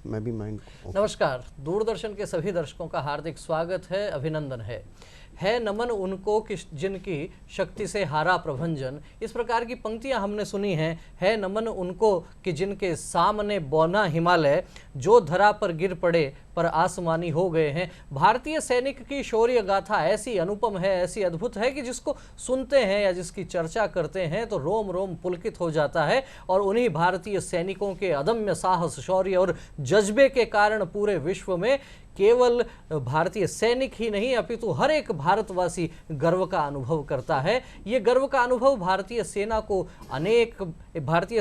मैं भी माइंड। नमस्कार, दूरदर्शन के सभी दर्शकों का हार्दिक स्वागत है, अभिनंदन है नमन उनको कि जिनकी शक्ति से हारा प्रभंजन। इस प्रकार की पंक्तियां हमने सुनी हैं। है नमन उनको कि जिनके सामने बौना हिमालय, जो धरा पर गिर पड़े पर आसमानी हो गए हैं। भारतीय सैनिक की शौर्य गाथा ऐसी अनुपम है, ऐसी अद्भुत है कि जिसको सुनते हैं या जिसकी चर्चा करते हैं तो रोम रोम पुलकित हो जाता है। और उन्हीं भारतीय सैनिकों के अदम्य साहस, शौर्य और जज्बे के कारण पूरे विश्व में केवल भारतीय सैनिक ही नहीं अपितु हर एक भारतवासी गर्व का अनुभव करता है। ये गर्व का अनुभव भारतीय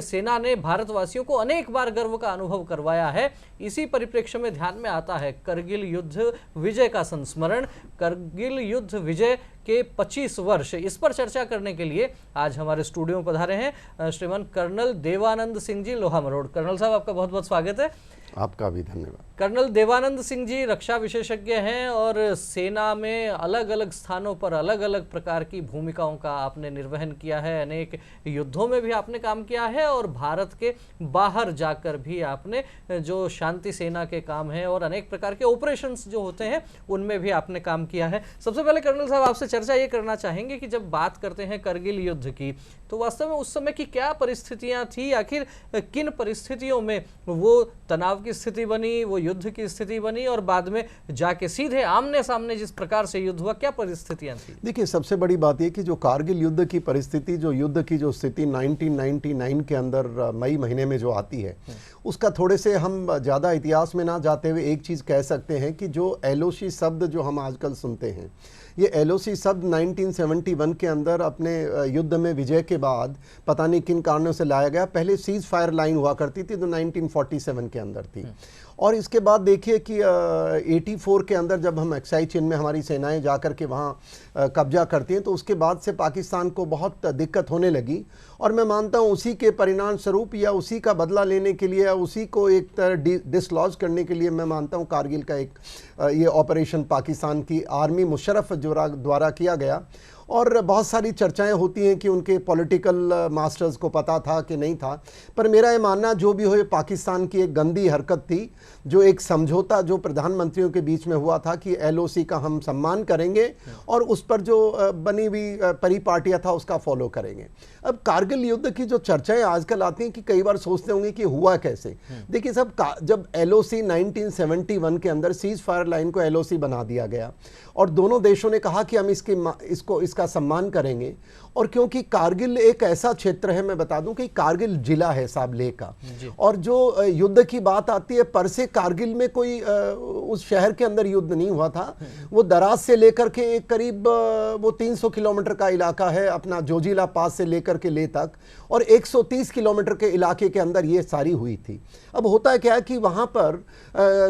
सेना ने भारतवासियों को अनेक बार गर्व का अनुभव करवाया है। इसी परिप्रेक्ष्य में ध्यान में आता है करगिल युद्ध विजय का संस्मरण। करगिल युद्ध विजय के 25 वर्ष, इस पर चर्चा करने के लिए आज हमारे स्टूडियो में पधारे हैं श्रीमान कर्नल देवानंद सिंह जी, लोहा मरोड़। कर्नल साहब, आपका बहुत बहुत स्वागत है। आपका भी धन्यवाद। कर्नल देवानंद सिंह जी रक्षा विशेषज्ञ हैं और सेना में अलग अलग स्थानों पर अलग अलग प्रकार की भूमिकाओं का आपने निर्वहन किया है। अनेक युद्धों में भी आपने काम किया है और भारत के बाहर जाकर भी आपने जो शांति सेना के काम हैं और अनेक प्रकार के ऑपरेशंस जो होते हैं उनमें भी आपने काम किया है। सबसे पहले कर्नल साहब, आपसे चर्चा ये करना चाहेंगे कि जब बात करते हैं करगिल युद्ध की, तो वास्तव में उस समय की क्या परिस्थितियां थी, आखिर किन परिस्थितियों में वो तनाव की स्थिति बनी, वो युद्ध की स्थिति बनी और बाद में जाके सीधे आमने सामने जिस प्रकार से युद्ध हुआ, क्या परिस्थितियां थी? देखिए, सबसे बड़ी बात यह कि जो कारगिल युद्ध की परिस्थिति, जो युद्ध की जो स्थिति 1999 के अंदर मई महीने में जो आती है, उसका थोड़े से हम ज़्यादा इतिहास में ना जाते हुए एक चीज़ कह सकते हैं कि जो एलओसी शब्द जो हम आजकल सुनते हैं, ये एलओसी शब्द 1971 के अंदर अपने युद्ध में विजय के बाद पता नहीं किन कारणों से लाया गया। पहले सीज फायर लाइन हुआ करती थी तो 1947 के अंदर थी। और इसके बाद देखिए कि 84 के अंदर जब हम एक्साई चीन में हमारी सेनाएं जाकर के वहाँ कब्जा करती हैं, तो उसके बाद से पाकिस्तान को बहुत दिक्कत होने लगी। और मैं मानता हूँ उसी के परिणाम स्वरूप या उसी का बदला लेने के लिए या उसी को एक तरह डिसलॉज करने के लिए मैं मानता हूँ कारगिल का एक ये ऑपरेशन पाकिस्तान की आर्मी मुशर्रफ द्वारा किया गया। और बहुत सारी चर्चाएं होती हैं कि उनके पॉलिटिकल मास्टर्स को पता था कि नहीं था, पर मेरा ये मानना जो भी हो, ये पाकिस्तान की एक गंदी हरकत थी, जो एक समझौता जो प्रधानमंत्रियों के बीच में हुआ था कि एलओसी का हम सम्मान करेंगे और उस पर जो बनी हुई परिपाटियाँ था उसका फॉलो करेंगे। अब कारगिल युद्ध की जो चर्चाएं आजकल आती हैं कि कई बार सोचते होंगे कि हुआ कैसे। देखिए सब, जब एलओसी 1971 के अंदर सीज फायर लाइन को एलओसी बना दिया गया और दोनों देशों ने कहा कि हम इसका सम्मान करेंगे। और क्योंकि कारगिल एक ऐसा क्षेत्र है, मैं बता दूं कि कारगिल जिला है साहब लेह का, और जो युद्ध की बात आती है, पर से कारगिल में कोई उस शहर के अंदर युद्ध नहीं हुआ था। वो दराज से लेकर के एक करीब वो 300 किलोमीटर का इलाका है, अपना जोजिला पास से लेकर के लेह तक, और 130 किलोमीटर के इलाके के अंदर ये सारी हुई थी। अब होता है क्या है कि वहाँ पर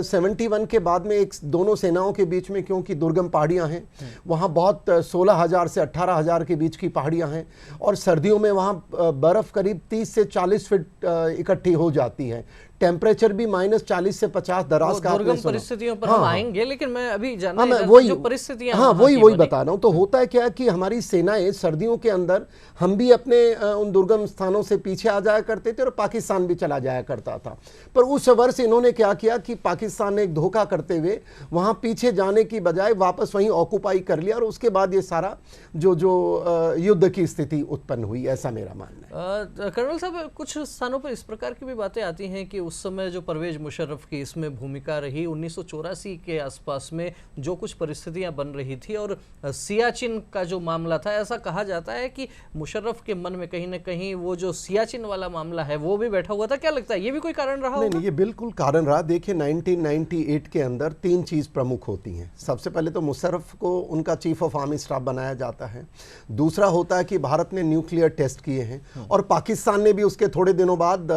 71 के बाद में एक दोनों सेनाओं के बीच में, क्योंकि दुर्गम पहाड़ियाँ हैं, वहाँ बहुत 16,000 से 18,000 के बीच की पहाड़ियाँ हैं, और सर्दियों में वहाँ बर्फ़ करीब 30 से 40 फीट इकट्ठी हो जाती है। टेम्परेचर भी -40 से 50 दराज का दुर्गम परिस्थितियों पर हम आएंगे, लेकिन मैं अभी जानना जो परिस्थितियां वही बता रहा हूं। तो होता है क्या कि हमारी सेनाएं सर्दियों के अंदर, हम भी अपने उन दुर्गम स्थानों से पीछे आ जाया करते थे और पाकिस्तान भी चला जाया करता था। पर उस वर्ष इन्होंने क्या किया कि पाकिस्तान ने एक धोखा करते हुए वहां पीछे जाने की बजाय वापस वहीं ऑक्युपाई कर लिया, और उसके बाद ये सारा जो युद्ध की स्थिति उत्पन्न हुई, ऐसा मेरा मानना है। कर्नल साहब, कुछ स्थानों पर इस प्रकार की भी बातें आती हैं कि उस समय जो परवेज मुशर्रफ की इसमें भूमिका रही, 1984 के आसपास में जो कुछ परिस्थितियां बन रही थी और सियाचिन का जो मामला था, ऐसा कहा जाता है कि मुशर्रफ के मन में कहीं ना कहीं वो जो सियाचिन वाला मामला है वो भी बैठा हुआ था। क्या लगता है, ये भी कोई कारण रहा? नहीं, ये बिल्कुल कारण रहा। देखिए 1998 के अंदर 3 चीज़ प्रमुख होती हैं। सबसे पहले तो मुशर्रफ को उनका चीफ ऑफ आर्मी स्टाफ बनाया जाता है। दूसरा होता है कि भारत ने न्यूक्लियर टेस्ट किए हैं, और पाकिस्तान ने भी उसके थोड़े दिनों बाद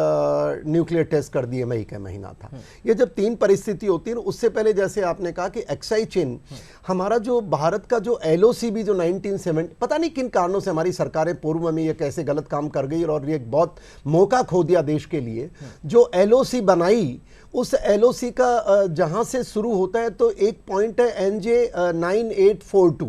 न्यूक्लियर टेस्ट कर दिए, मई का महीना था। ये जब 3 परिस्थिति होती है, उससे पहले जैसे आपने कहा कि एक्साई चिन, हमारा जो भारत का जो एलओसी भी जो 1970, पता नहीं किन कारणों से हमारी सरकारें पूर्व में ये कैसे गलत काम कर गई और ये बहुत मौका खो दिया देश के लिए। जो एलओसी बनाई उस एलओसी का जहां से शुरू होता है तो एक पॉइंट है एनजे 9842,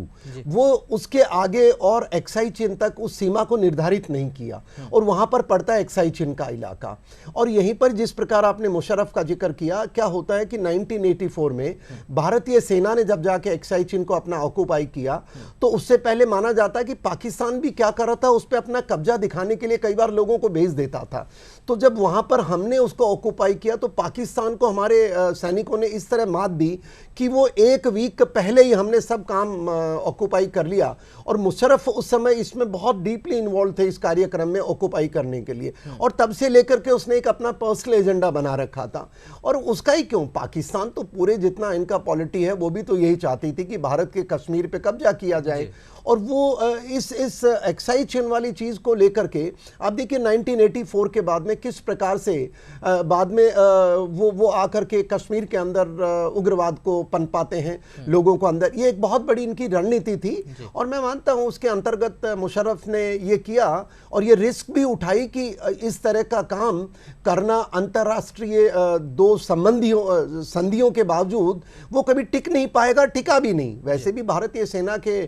वो उसके आगे और एक्साई चिन तक उस सीमा को निर्धारित नहीं किया, और वहां पर पड़ता है एक्साई चिन का इलाका। और यहीं पर जिस प्रकार आपने मुशर्रफ का जिक्र किया, क्या होता है कि 1984 में भारतीय सेना ने जब जाके एक्साई चिन को अपना ऑक्युपाई किया, तो उससे पहले माना जाता है कि पाकिस्तान भी क्या कर रहा था, उस पर अपना कब्जा दिखाने के लिए कई बार लोगों को भेज देता था। तो जब वहां पर हमने उसको ऑक्युपाई किया तो पाकिस्तान को हमारे सैनिकों ने इस तरह मात दी कि वो एक वीक पहले ही हमने सब काम ऑक्युपाई कर लिया। और मुशर्रफ उस समय इसमें बहुत डीपली इन्वॉल्व थे इस कार्यक्रम में ऑक्युपाई करने के लिए, और तब से लेकर के उसने एक अपना पर्सनल एजेंडा बना रखा था। और उसका ही क्यों, पाकिस्तान तो पूरे जितना इनका पॉलिटी है वो भी तो यही चाहती थी कि भारत के कश्मीर पे कब्जा किया जाए। और वो इस एक्साई चिन वाली चीज़ को लेकर के आप देखिए 1984 के बाद में किस प्रकार से बाद में वो आकर के कश्मीर के अंदर उग्रवाद को पनपाते हैं लोगों को अंदर। ये एक बहुत बड़ी इनकी रणनीति थी, और मैं मानता हूँ उसके अंतर्गत मुशर्रफ ने ये किया और ये रिस्क भी उठाई कि इस तरह का काम करना अंतर्राष्ट्रीय दो संधियों के बावजूद वो कभी टिक नहीं पाएगा, टिका भी नहीं। वैसे भी भारतीय सेना के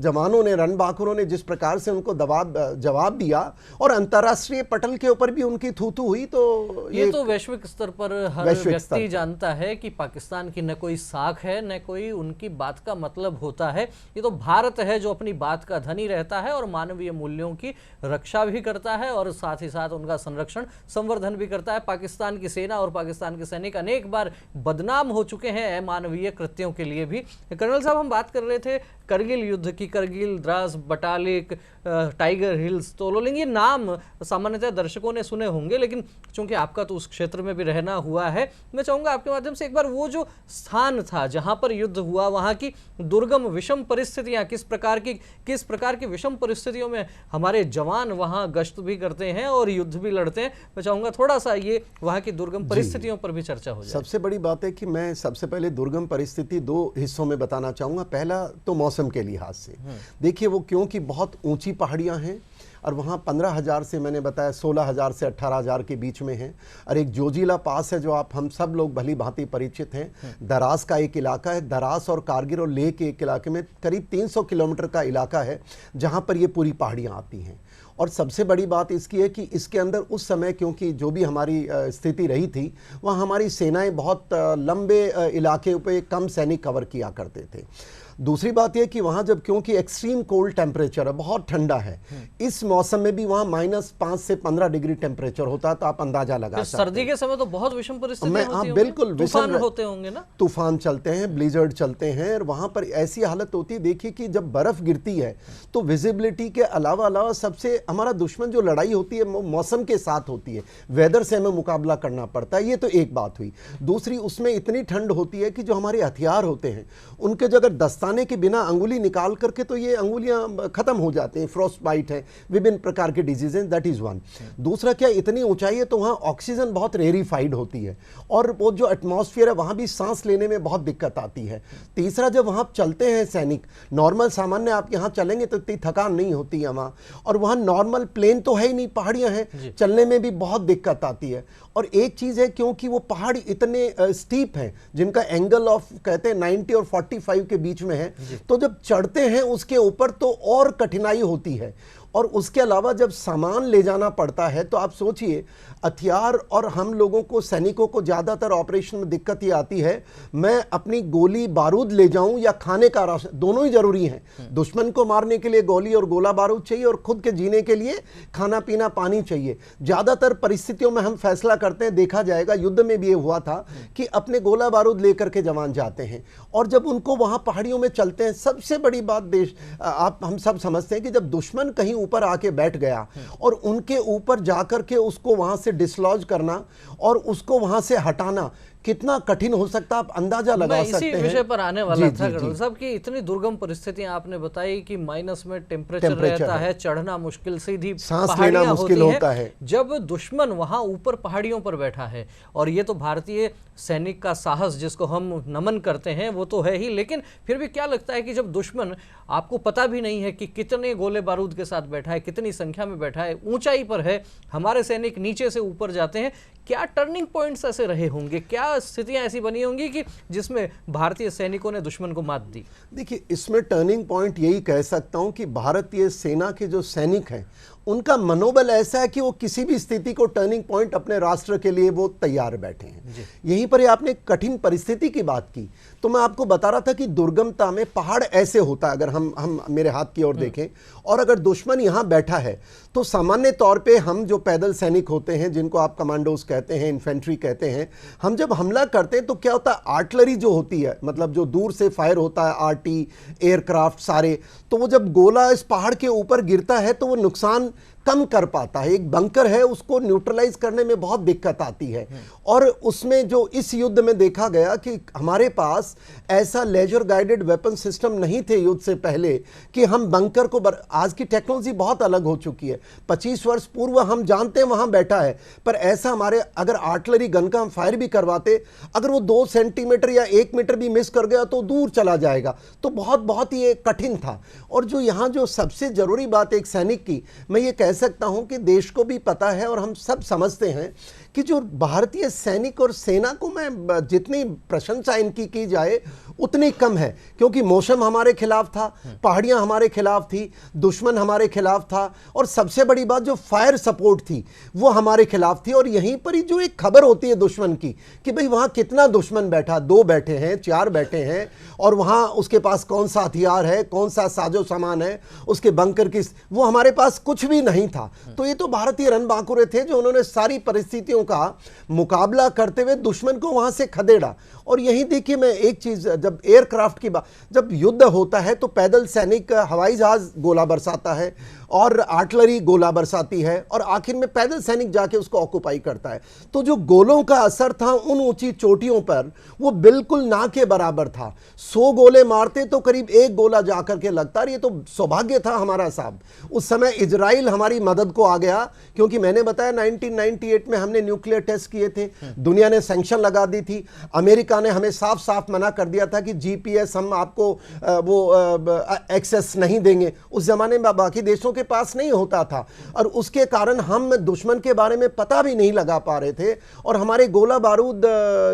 जवानों ने, रणबांकुरों ने जिस प्रकार से उनको जवाब दिया और अंतर्राष्ट्रीय पटल के ऊपर भी उनकी थू-थू हुई, तो ये तो वैश्विक स्तर पर हर व्यक्ति जानता है कि पाकिस्तान की न कोई साख है न कोई उनकी बात का मतलब होता है। ये तो भारत है जो अपनी बात का धनी रहता है और मानवीय मूल्यों की रक्षा भी करता है और साथ ही साथ उनका संरक्षण संवर्धन भी करता है। पाकिस्तान की सेना और पाकिस्तान के सैनिक अनेक बार बदनाम हो चुके हैं अमानवीय कृत्यों के लिए भी। कर्नल साहब, हम बात कर रहे थे करगिल युद्ध की। करगिल, द्रास, बटालिक, टाइगर हिल्स, तोलोलिंग, ये नाम सामान्यतः दर्शकों ने सुने होंगे, लेकिन चूंकि आपका तो उस क्षेत्र में भी रहना हुआ है, मैं चाहूंगा आपके माध्यम से एक बार वो जो स्थान था जहां पर युद्ध हुआ, वहां की दुर्गम विषम परिस्थितियां, किस प्रकार की विषम परिस्थितियों में हमारे जवान वहां गश्त भी करते हैं और युद्ध भी लड़ते हैं, मैं चाहूंगा थोड़ा सा ये वहां की दुर्गम परिस्थितियों पर भी चर्चा हो जाए। सबसे बड़ी बात है कि मैं सबसे पहले दुर्गम परिस्थिति दो हिस्सों में बताना चाहूंगा। पहला तो मौसम के लिहाज से देखिए, वो क्योंकि बहुत ऊंची पहाड़ियां हैं और वहाँ 15,000 से, मैंने बताया 16,000 से 18,000 के बीच में है। और एक जोजिला पास है जो हम सब लोग भली भांति परिचित हैं। दरास का एक इलाका है, दरास और कारगिल और लेह के एक इलाके में करीब 300 किलोमीटर का इलाका है जहाँ पर ये पूरी पहाड़ियाँ आती हैं। और सबसे बड़ी बात इसकी है कि इसके अंदर उस समय, क्योंकि जो भी हमारी स्थिति रही थी, वहाँ हमारी सेनाएं बहुत लंबे इलाके पे कम सैनिक कवर किया करते थे। दूसरी बात यह कि वहाँ जब, क्योंकि एक्सट्रीम कोल्ड टेम्परेचर है, बहुत ठंडा है, इस मौसम में भी वहाँ -5 से 15 डिग्री टेम्परेचर होता है, तो आप अंदाजा लगा सकते हैं। सर्दी के समय तो बहुत विषम परिस्थितियां होती हैं, बिल्कुल तूफान होते होंगे ना, तूफान चलते हैं, ब्लिजर्ड चलते हैं, और वहाँ पर ऐसी हालत होती है। देखिए कि जब बर्फ गिरती है तो विजिबिलिटी के अलावा सबसे हमारा दुश्मन जो लड़ाई होती है मौसम के साथ होती है, वेदर से हमें मुकाबला करना पड़ता है। ये तो एक बात हुई। दूसरी, उसमें इतनी ठंड होती है कि जो हमारे हथियार होते हैं उनके जो अगर दस्ताने के बिना अंगुली निकाल करके तो ये अंगुलियां खत्म हो जाते हैं, फ्रॉस्ट बाइट है, विभिन्न प्रकार के डिजीज हैं, दैट इज वन। दूसरा, क्या इतनी ऊंचाई है तो वहाँ ऑक्सीजन बहुत रेरीफाइड होती है और वो जो एटमॉस्फेयर है वहाँ भी सांस लेने में बहुत दिक्कत आती है। तीसरा, जब वहाँ चलते हैं सैनिक, नॉर्मल सामान्य आप यहाँ चलेंगे तो इतनी थकान नहीं होती है वहाँ, और वहाँ नॉर्मल प्लेन तो है ही नहीं, पहाड़ियाँ हैं, चलने में भी बहुत दिक्कत आती है। और एक चीज़ है, क्योंकि वो पहाड़ इतने स्टीप हैं जिनका एंगल ऑफ कहते हैं 90 और 45 के बीच में है, तो जब चढ़ते हैं उसके ऊपर तो और कठिनाई होती है। और उसके अलावा जब सामान ले जाना पड़ता है तो आप सोचिए, हथियार, और हम लोगों को, सैनिकों को ज़्यादातर ऑपरेशन में दिक्कत ये आती है, मैं अपनी गोली बारूद ले जाऊं या खाने का राशन, दोनों ही जरूरी हैं। दुश्मन को मारने के लिए गोली और गोला बारूद चाहिए और खुद के जीने के लिए खाना पीना पानी चाहिए। ज़्यादातर परिस्थितियों में हम फैसला करते हैं, देखा जाएगा युद्ध में भी ये हुआ था कि अपने गोला बारूद लेकर के जवान जाते हैं। और जब उनको वहाँ पहाड़ियों में चलते हैं, सबसे बड़ी बात हम सब समझते हैं कि जब दुश्मन कहीं ऊपर आके बैठ गया और उनके ऊपर जाकर के उसको वहां से डिसलॉज करना और उसको वहां से हटाना कितना कठिन हो सकता है, आप अंदाजा लगा सकते हैं। इसी विषय पर आने वाला था कर्नल साहब कि इतनी दुर्गम परिस्थितियां आपने बताई कि माइनस में टेम्परेचर रहता है, चढ़ना मुश्किल, सीधी सांस लेना मुश्किल होता है जब दुश्मन वहां ऊपर पहाड़ियों पर बैठा है। और ये तो भारतीय सैनिक का साहस जिसको हम नमन करते हैं वो तो है ही, लेकिन फिर भी क्या लगता है कि जब दुश्मन, आपको पता भी नहीं है कि कितने गोले बारूद के साथ बैठा है, कितनी संख्या में बैठा है, ऊंचाई पर है, हमारे सैनिक नीचे से ऊपर जाते हैं, क्या टर्निंग पॉइंट्स ऐसे रहे होंगे, क्या स्थितियां ऐसी बनी होंगी कि जिसमें भारतीय सैनिकों ने दुश्मन को मात दी? देखिए, इसमें टर्निंग पॉइंट यही कह सकता हूं कि भारतीय सेना के जो सैनिक हैं उनका मनोबल ऐसा है कि वो किसी भी स्थिति को टर्निंग पॉइंट अपने राष्ट्र के लिए वो तैयार बैठे हैं। यहीं पर आपने कठिन परिस्थिति की बात की, तो मैं आपको बता रहा था कि दुर्गमता में पहाड़ ऐसे होता है, अगर हम मेरे हाथ की ओर देखें, और अगर दुश्मन यहाँ बैठा है तो सामान्य तौर पे हम जो पैदल सैनिक होते हैं, जिनको आप कमांडोज कहते हैं, इन्फेंट्री कहते हैं, हम जब हमला करते हैं तो क्या होता है, आर्टिलरी जो होती है, मतलब जो दूर से फायर होता है, आरटी, एयरक्राफ्ट सारे, तो वो जब गोला इस पहाड़ के ऊपर गिरता है तो वो नुकसान कम कर पाता है। एक बंकर है, उसको न्यूट्रलाइज करने में बहुत दिक्कत आती है। और उसमें जो इस युद्ध में देखा गया कि हमारे पास ऐसा लेजर गाइडेड वेपन सिस्टम नहीं थे युद्ध से पहले कि हम बंकर को आज की टेक्नोलॉजी बहुत अलग हो चुकी है। 25 वर्ष पूर्व हम जानते हैं वहां बैठा है, पर ऐसा हमारे अगर आर्टिलरी गन का हम फायर भी करवाते, अगर वो 2 सेंटीमीटर या 1 मीटर भी मिस कर गया तो दूर चला जाएगा। तो बहुत ही कठिन था। और जो यहाँ जो सबसे जरूरी बात एक सैनिक की, मैं ये कह सकता हूं कि देश को भी पता है और हम सब समझते हैं कि जो भारतीय सैनिक और सेना को, मैं जितनी प्रशंसा इनकी की जाए उतनी कम है, क्योंकि मौसम हमारे खिलाफ था, पहाड़ियां हमारे खिलाफ थी, दुश्मन हमारे खिलाफ था, और सबसे बड़ी बात जो फायर सपोर्ट थी वो हमारे खिलाफ थी। और यहीं पर ही जो एक खबर होती है दुश्मन की कि भाई वहां कितना दुश्मन बैठा, 2 बैठे हैं, 4 बैठे हैं, और वहां उसके पास कौन सा हथियार है, कौन सा साजो सामान है, उसके बंकर की, वो हमारे पास कुछ भी नहीं था। तो ये तो भारतीय रणबांकुरे थे जो उन्होंने सारी परिस्थितियों का मुकाबला करते हुए दुश्मन को वहां से खदेड़ा। और यही देखिए, मैं एक चीज, जब एयरक्राफ्ट की बात, जब युद्ध होता है तो पैदल सैनिक हवाई जहाज गोला बरसाता है और आर्टिलरी गोला बरसाती है, और आखिर में पैदल सैनिक जाके उसको ऑक्युपाई करता है। तो जो गोलों का असर था उन ऊंची चोटियों पर वो बिल्कुल ना के बराबर था। 100 गोले मारते तो करीब 1 गोला जाकर के लगता। ये तो सौभाग्य था हमारा साहब, उस समय इजराइल हमारी मदद को आ गया, क्योंकि मैंने बताया 1998 में हमने न्यूक्लियर टेस्ट किए थे, दुनिया ने सैंक्शन लगा दी थी, अमेरिका ने हमें साफ साफ मना कर दिया था कि जीपीएस हम आपको एक्सेस नहीं देंगे। उस जमाने में बाकी देशों के पास नहीं होता था, और उसके कारण हम दुश्मन के बारे में पता भी नहीं लगा पा रहे थे, और हमारे गोला बारूद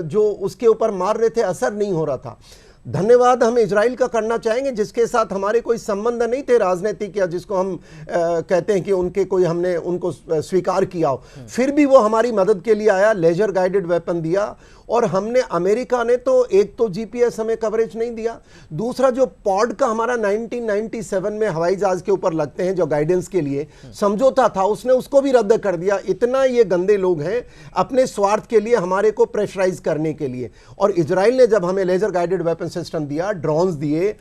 जो उसके ऊपर मार रहे थे असर नहीं हो रहा था। धन्यवाद हम इजराइल का करना चाहेंगे, जिसके साथ हमारे कोई संबंध नहीं थे राजनीतिक, या जिसको हम कहते हैं कि उनके कोई हमने उनको स्वीकार किया हो, फिर भी वो हमारी मदद के लिए आया, लेजर गाइडेड वेपन दिया। और हमने, अमेरिका ने तो एक तो जीपीएस हमें कवरेज नहीं दिया, दूसरा जो पॉड का हमारा 1997 में हवाई जहाज के ऊपर लगते हैं जो गाइडेंस के लिए समझौता था, उसने उसको भी रद्द कर दिया। इतना ये गंदे लोग हैं अपने स्वार्थ के लिए हमारे को प्रेशराइज करने के लिए। और इजराइल ने जब हमें लेजर गाइडेड वेपन सिस्टम दिया, ड्रोन्स दिए,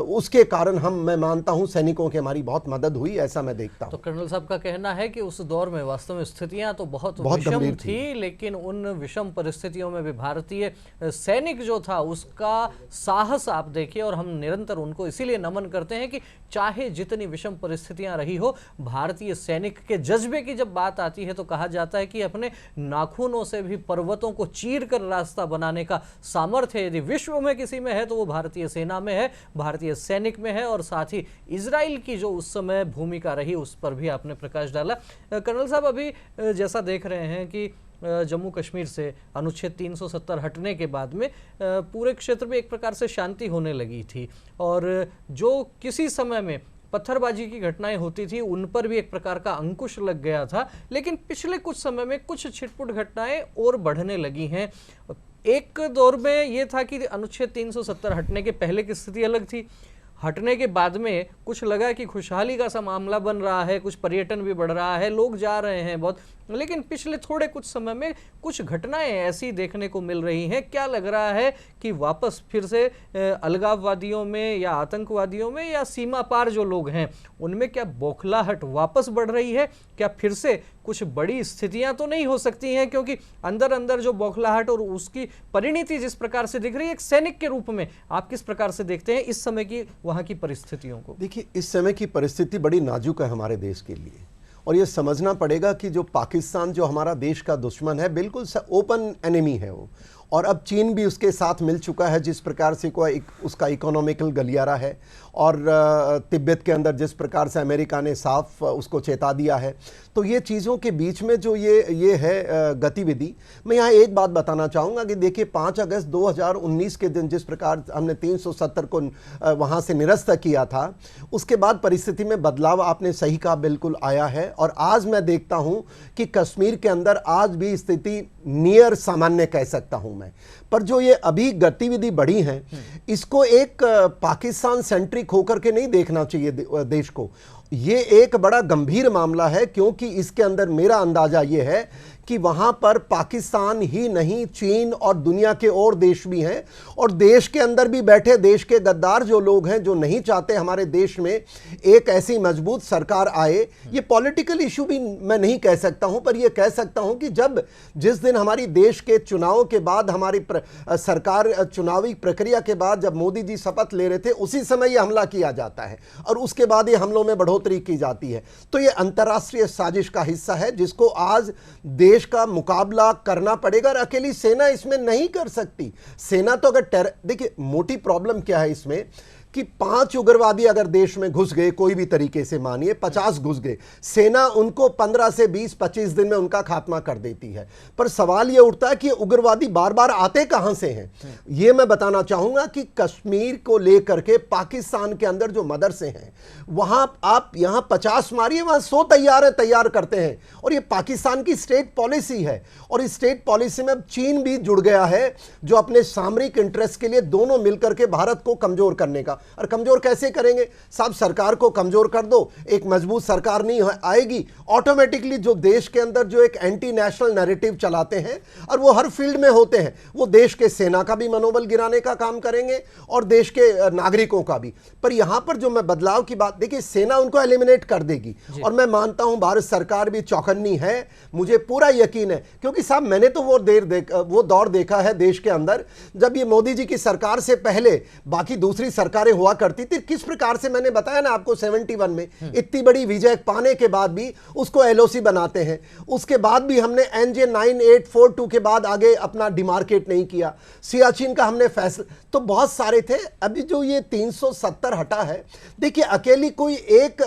उसके कारण मैं मानता हूं सैनिकों की हमारी बहुत मदद हुई, ऐसा मैं देखता हूं। तो कर्नल साहब का कहना है कि उस दौर में वास्तव में स्थितियां तो बहुत विषम थी, लेकिन उन विषम परिस्थितियों में भी भारतीय सैनिक जो था उसका साहस आप देखिए, और हम निरंतर उनको इसीलिए नमन करते हैं कि चाहे जितनी विषम परिस्थितियां रही हो, भारतीय सैनिक के जज्बे की जब बात आती है तो कहा जाता है कि अपने नाखूनों से भी पर्वतों को चीर कर रास्ता बनाने का सामर्थ्य यदि विश्व में किसी में है तो वो भारतीय सेना में है, भारतीय सैनिक में है। और साथ ही इजराइल की जो उस समय भूमिका रही उस पर भी आपने प्रकाश डाला। कर्नल साहब, अभी जैसा देख रहे हैं कि जम्मू कश्मीर से अनुच्छेद 370 हटने के बाद में पूरे क्षेत्र में एक प्रकार से शांति होने लगी थी, और जो किसी समय में पत्थरबाजी की घटनाएं होती थी उन पर भी एक प्रकार का अंकुश लग गया था, लेकिन पिछले कुछ समय में कुछ छिटपुट घटनाएं और बढ़ने लगी हैं। एक दौर में यह था कि अनुच्छेद 370 हटने के पहले की स्थिति अलग थी, हटने के बाद में कुछ लगा कि खुशहाली का सा मामला बन रहा है, कुछ पर्यटन भी बढ़ रहा है, लोग जा रहे हैं बहुत, लेकिन पिछले थोड़े कुछ समय में कुछ घटनाएं ऐसी देखने को मिल रही हैं। क्या लग रहा है कि वापस फिर से अलगाववादियों में या आतंकवादियों में या सीमा पार जो लोग हैं उनमें क्या बौखलाहट वापस बढ़ रही है? क्या फिर से कुछ बड़ी स्थितियां तो नहीं हो सकती हैं, क्योंकि अंदर अंदर जो बौखलाहट और उसकी परिणति जिस प्रकार से दिख रही है, एक सैनिक के रूप में आप किस प्रकार से देखते हैं इस समय की वहां की परिस्थितियों को? देखिए, इस समय की परिस्थिति बड़ी नाजुक है हमारे देश के लिए, और ये समझना पड़ेगा कि जो पाकिस्तान जो हमारा देश का दुश्मन है, बिल्कुल ओपन एनिमी है वो, और अब चीन भी उसके साथ मिल चुका है, जिस प्रकार से उसका इकोनॉमिकल गलियारा है, और तिब्बत के अंदर जिस प्रकार से अमेरिका ने साफ उसको चेता दिया है। तो ये चीज़ों के बीच में जो ये है गतिविधि, मैं यहाँ एक बात बताना चाहूँगा कि देखिए 5 अगस्त 2019 के दिन जिस प्रकार हमने 370 को वहाँ से निरस्त किया था, उसके बाद परिस्थिति में बदलाव आपने सही कहा बिल्कुल आया है। और आज मैं देखता हूँ कि कश्मीर के अंदर आज भी स्थिति नियर सामान्य कह सकता हूँ मैं। पर जो ये अभी गतिविधि बढ़ी है, इसको एक पाकिस्तान सेंट्रिक होकर के नहीं देखना चाहिए देश को। ये एक बड़ा गंभीर मामला है, क्योंकि इसके अंदर मेरा अंदाजा ये है कि वहाँ पर पाकिस्तान ही नहीं, चीन और दुनिया के और देश भी हैं, और देश के अंदर भी बैठे देश के गद्दार जो लोग हैं, जो नहीं चाहते हमारे देश में एक ऐसी मजबूत सरकार आए। ये पॉलिटिकल इशू भी मैं नहीं कह सकता हूँ, पर यह कह सकता हूँ कि जिस दिन हमारी देश के चुनाव के बाद, हमारी सरकार चुनावी प्रक्रिया के बाद जब मोदी जी शपथ ले रहे थे, उसी समय ये हमला किया जाता है और उसके बाद ये हमलों में बढ़ोतरी की जाती है। तो ये अंतर्राष्ट्रीय साजिश का हिस्सा है, जिसको आज देश का मुकाबला करना पड़ेगा, और अकेली सेना इसमें नहीं कर सकती। सेना तो अगर देखिए, मोटी प्रॉब्लम क्या है इसमें कि 5 उग्रवादी अगर देश में घुस गए, कोई भी तरीके से, मानिए 50 घुस गए, सेना उनको 15 से 20-25 दिन में उनका खात्मा कर देती है। पर सवाल यह उठता है कि उग्रवादी बार बार आते कहां से हैं। यह मैं बताना चाहूंगा कि कश्मीर को लेकर के पाकिस्तान के अंदर जो मदरसे हैं, वहां आप यहां 50 मारिए, वहां 100 तैयार करते हैं, और यह पाकिस्तान की स्टेट पॉलिसी है। और इस स्टेट पॉलिसी में अब चीन भी जुड़ गया है, जो अपने सामरिक इंटरेस्ट के लिए दोनों मिलकर के भारत को कमजोर करने का। और कमजोर कैसे करेंगे साहब? सरकार को कमजोर कर दो, एक मजबूत सरकार नहीं आएगी, ऑटोमेटिकली जो देश के अंदर जो एक एंटी नेशनल नैरेटिव चलाते हैं, और वो हर फील्ड में होते हैं, वो देश के सेना का भी मनोबल गिराने का काम करेंगे और देश के नागरिकों का भी। पर यहां पर जो मैं बदलाव की बात, देखिए सेना उनको एलिमिनेट कर देगी, और मैं मानता हूं भारत सरकार भी चौकन्नी है, मुझे पूरा यकीन है। क्योंकि साहब मैंने तो वो दौर देखा है देश के अंदर, जब ये मोदी जी की सरकार से पहले बाकी दूसरी सरकारें हुआ करती थी, किस प्रकार से, मैंने बताया ना आपको 71 में इतनी बड़ी विजय पाने के बाद भी उसको एलओसी बनाते हैं। उसके बाद भी हमने NJ 9842 के बाद आगे अपना डिमार्केट नहीं किया। सियाचिन का हमने फैसला, तो बहुत सारे थे। अभी जो ये 370 हटा है, देखिए अकेली कोई एक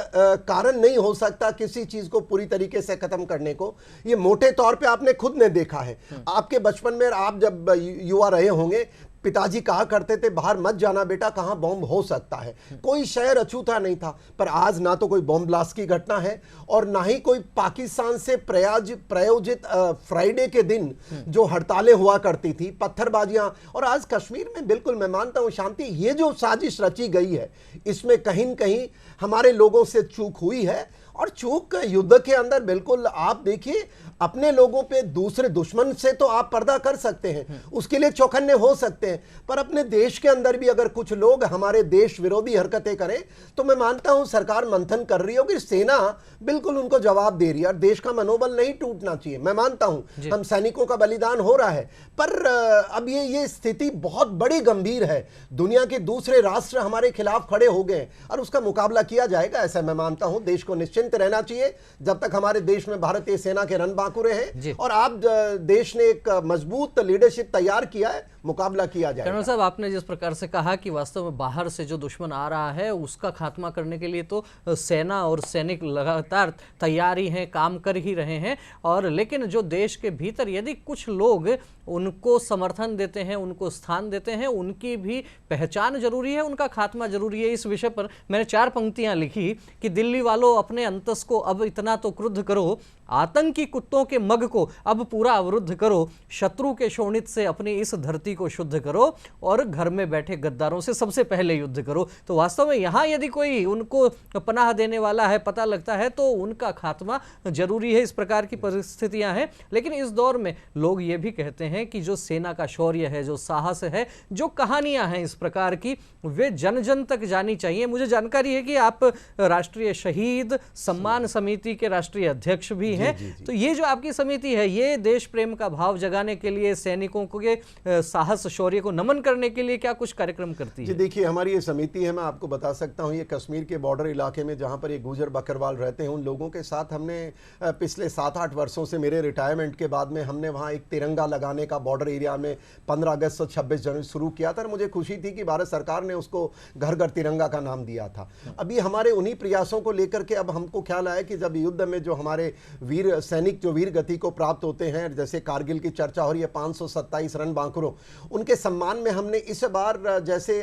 कारण नहीं हो सकता किसी चीज को पूरी तरीके से खत्म करने को। ये मोटे तौर पे आपने खुद ने देखा है, आपके बचपन में आप जब युवा रहे होंगे, पिताजी कहा करते थे बाहर मत जाना बेटा, कहां बॉम्ब हो सकता है। कोई शहर अछूता नहीं था। पर आज ना तो कोई बॉम्ब ब्लास्ट की घटना है, और ना ही कोई पाकिस्तान से प्रायोजित फ्राइडे के दिन जो हड़तालें हुआ करती थी, पत्थरबाजियां, और आज कश्मीर में बिल्कुल मैं मानता हूं शांति। ये जो साजिश रची गई है, इसमें कहीं न कहीं हमारे लोगों से चूक हुई है। और चूक युद्ध के अंदर बिल्कुल आप देखिए, अपने लोगों पे दूसरे दुश्मन से तो आप पर्दा कर सकते हैं, उसके लिए चौकन्ने हो सकते हैं, पर अपने देश के अंदर भी अगर कुछ लोग हमारे देश विरोधी हरकतें करें, तो मैं मानता हूं सरकार मंथन कर रही होगी, सेना बिल्कुल उनको जवाब दे रही है। और देश का मनोबल नहीं टूटना चाहिए। मैं मानता हूं हम सैनिकों का बलिदान हो रहा है, पर अब ये स्थिति बहुत बड़ी गंभीर है। दुनिया के दूसरे राष्ट्र हमारे खिलाफ खड़े हो गए, और उसका मुकाबला किया जाएगा, ऐसा मैं मानता हूं। देश को निश्चिंत रहना चाहिए जब तक हमारे देश में भारतीय सेना के रणबांकुरे हैं, और आप देश ने एक मजबूत लीडरशिप तैयार किया है, मुकाबला किया जाएगा। कर्नल साहब, आपने जिस प्रकार से कहा कि वास्तव में बाहर से जो दुश्मन आ रहा है उसका खात्मा करने के लिए तो सेना और सैनिक लगातार तैयारी हैं, काम कर ही रहे हैं, और लेकिन जो देश के भीतर यदि कुछ लोग उनको समर्थन देते हैं, उनको स्थान देते हैं, उनकी भी पहचान जरूरी है, उनका खात्मा जरूरी है। इस विषय पर मैंने 4 पंक्तियां लिखी कि दिल्ली वालों अपने अंतस को अब इतना तो क्रुद्ध करो, आतंकी कुत्तों के मग को अब पूरा अवरुद्ध करो, शत्रु के शोणित से अपनी इस धरती को शुद्ध करो, और घर में बैठे गद्दारों से सबसे पहले युद्ध करो। तो वास्तव में यहाँ यदि कोई उनको पनाह देने वाला है, पता लगता है, तो उनका खात्मा जरूरी है। इस प्रकार की परिस्थितियां हैं। लेकिन इस दौर में लोग ये भी कहते हैं कि जो सेना का शौर्य है, जो साहस है, जो कहानियां हैं इस प्रकार की, वे जन जन तक जानी चाहिए। मुझे जानकारी है कि आप राष्ट्रीय शहीद सम्मान समिति के राष्ट्रीय अध्यक्ष भी है। तो ये जो आपकी समिति है, ये देश प्रेम का भाव जगाने के लिए, सैनिकों के साहस शौर्य को नमन करने के लिए क्या कुछ कार्यक्रम करती है? जी देखिए, हमारी ये समिति है, मैं आपको बता सकता हूँ, ये कश्मीर के बॉर्डर इलाके में जहाँ पर ये गुजर बकरवाल रहते हैं, उन लोगों के साथ हमने पिछले 7-8 वर्षों से, मेरे रिटायरमेंट के बाद में, हमने वहाँ एक तिरंगा लगाने का बॉर्डर एरिया में 15 अगस्त और 26 जनवरी शुरू किया था। और मुझे खुशी थी कि भारत सरकार ने उसको घर घर तिरंगा का नाम दिया था। अभी हमारे उन्हीं प्रयासों को लेकर के अब हमको ख्याल आया कि जब युद्ध में जो हमारे वीर सैनिक जो वीर गति को प्राप्त होते हैं, जैसे कारगिल की चर्चा हो रही है, 527 रणबांकुरों, उनके सम्मान में हमने इस बार जैसे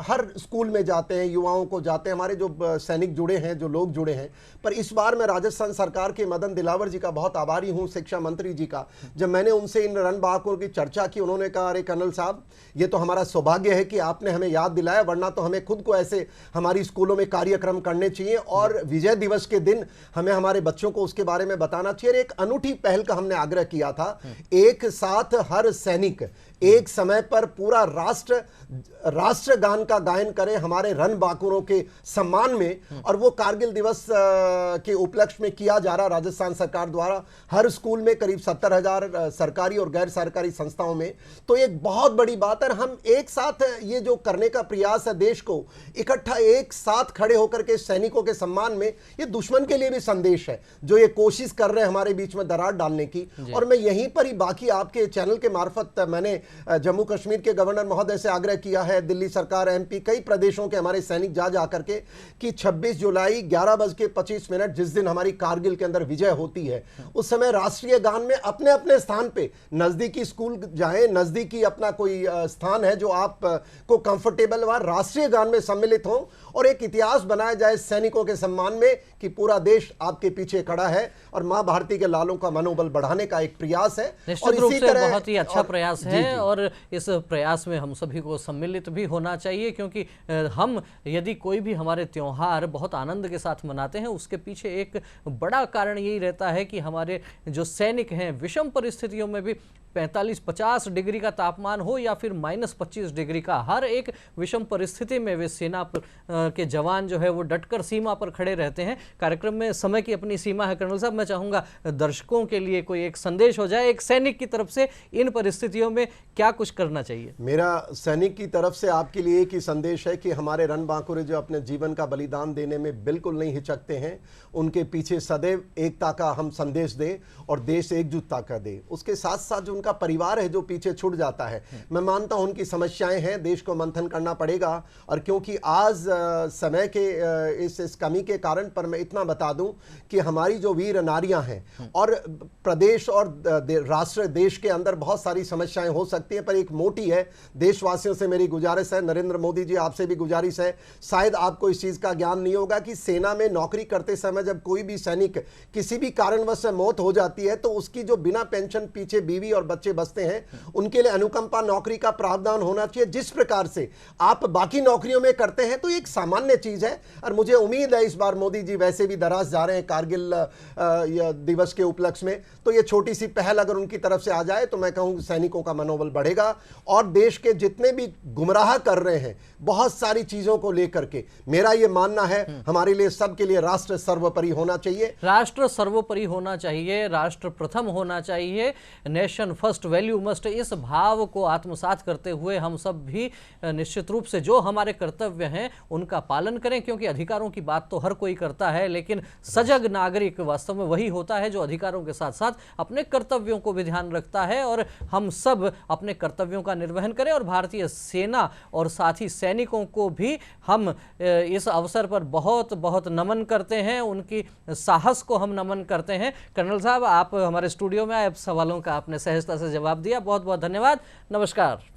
हर स्कूल में जाते हैं, युवाओं को जाते हैं, हमारे जो सैनिक जुड़े हैं, जो लोग जुड़े हैं, पर इस बार मैं राजस्थान सरकार के मदन दिलावर जी का बहुत आभारी हूं, शिक्षा मंत्री जी का। जब मैंने उनसे इन रणबांकुरों की चर्चा की, उन्होंने कहा, अरे कर्नल साहब, ये तो हमारा सौभाग्य है कि आपने हमें याद दिलाया, वरना तो हमें खुद को ऐसे हमारी स्कूलों में कार्यक्रम करने चाहिए और विजय दिवस के दिन हमें हमारे बच्चों को उसके बारे में बताना चाहिए। एक अनूठी पहल का हमने आग्रह किया था, एक साथ हर सैनिक एक समय पर पूरा राष्ट्रगान का गायन करें हमारे रणबांकुरों के सम्मान में, और वो कारगिल दिवस के उपलक्ष्य में किया जा रहा राजस्थान सरकार द्वारा हर स्कूल में, करीब 70,000 सरकारी और गैर सरकारी संस्थाओं में। तो एक बहुत बड़ी बात है, हम एक साथ ये जो करने का प्रयास है, देश को इकट्ठा एक साथ खड़े होकर के सैनिकों के सम्मान में, ये दुश्मन के लिए भी संदेश है जो ये कोशिश कर रहे हैं हमारे बीच में दरार डालने की। और मैं यहीं पर ही, बाकी आपके चैनल के मार्फत मैंने जम्मू कश्मीर के गवर्नर महोदय से आग्रह किया है, दिल्ली सरकार, एमपी, कई प्रदेशों के हमारे सैनिक जा करके, कि 26 जुलाई 11:25 जिस दिन हमारी कारगिल के अंदर विजय होती है, उस समय राष्ट्रीय गान में अपने अपने स्थान पे नजदीकी स्कूल जाएं, नजदीकी अपना कोई स्थान है जो आप को कंफर्टेबल, वहां राष्ट्रीय गान में सम्मिलित हों और एक इतिहास बनाया जाए सैनिकों के सम्मान में कि पूरा देश आपके पीछे खड़ा है, और मां भारती के लालों का मनोबल बढ़ाने का एक प्रयास है। निश्चित रूप से बहुत ही अच्छा प्रयास है, और इस प्रयास में हम सभी को सम्मिलित भी होना चाहिए, क्योंकि हम यदि कोई भी हमारे त्योहार बहुत आनंद के साथ मनाते हैं, उसके पीछे एक बड़ा कारण यही रहता है कि हमारे जो सैनिक हैं, विषम परिस्थितियों में भी 45-50 डिग्री का तापमान हो या फिर -25 डिग्री का, हर एक विषम परिस्थिति में वे सेना के जवान जो है वो डटकर सीमा पर खड़े रहते हैं। कार्यक्रम में समय की अपनी सीमा है। कर्नल साहब, मैं चाहूँगा दर्शकों के लिए कोई एक संदेश हो जाए, एक सैनिक की तरफ से इन परिस्थितियों में क्या कुछ करना चाहिए? मेरा सैनिक की तरफ से आपके लिए एक ही संदेश है कि हमारे रणबांकुरे जो अपने जीवन का बलिदान देने में बिल्कुल नहीं हिचकते हैं, उनके पीछे सदैव एकता का हम संदेश दें और देश एकजुटता का दे। उसके साथ साथ जो उनका परिवार है जो पीछे छूट जाता है, मैं मानता हूं उनकी समस्याएं हैं, देश को मंथन करना पड़ेगा। और क्योंकि आज समय के इस कमी के कारण, पर मैं इतना बता दूं कि हमारी जो वीर नारियां हैं, और प्रदेश और राष्ट्र देश के अंदर बहुत सारी समस्याएं हो सकती हैं, पर एक मोटी है। देशवासियों से मेरी गुजारिश है, नरेंद्र मोदी जी आपसे भी गुजारिश है, शायद आपको इस चीज का ज्ञान नहीं होगा कि सेना में नौकरी करते समय जब कोई भी सैनिक किसी भी कारणवश से मौत हो जाती है, तो उसकी जो बिना पेंशन पीछे बीवी और बच्चे बसते हैं, उनके लिए अनुकंपा नौकरी का प्रावधान होना चाहिए, जिस प्रकार से आप बाकी नौकरियों में करते हैं। तो एक सामान्य चीज है, और मुझे उम्मीद है इस बार मोदी जी वैसे भी दराज जा रहे हैं कारगिल दिवस के उपलक्ष्य में, तो ये छोटी सी पहल अगर उनकी तरफ से आ जाए तो मैं कहूँ सैनिकों का मनोबल बढ़ेगा। और देश के जितने भी गुमराह कर रहे हैं बहुत सारी चीजों को लेकर के, मेरा ये मानना है हमारे लिए, सबके लिए राष्ट्र सर्वोपरि होना चाहिए। राष्ट्र सर्वोपरि होना चाहिए, राष्ट्र प्रथम होना चाहिए, नेशन फर्स्ट, वैल्यू मस्ट। इस भाव को आत्मसात करते हुए हम सब भी निश्चित रूप से जो हमारे कर्तव्य हैं उनका पालन करें, क्योंकि अधिकारों की बात तो हर कोई करता है, लेकिन सजग नागरिक वास्तव में वही होता है जो अधिकारों के साथ साथ अपने कर्तव्यों को भी ध्यान रखता है। और हम सब अपने कर्तव्यों का निर्वहन करें, और भारतीय सेना और साथ ही सैनिकों को भी हम इस अवसर पर बहुत बहुत नमन करते हैं, उनकी साहस को हम नमन करते हैं। कर्नल साहब, आप हमारे स्टूडियो में आए, सवालों का आपने सहजता से जवाब दिया, बहुत बहुत धन्यवाद। नमस्कार।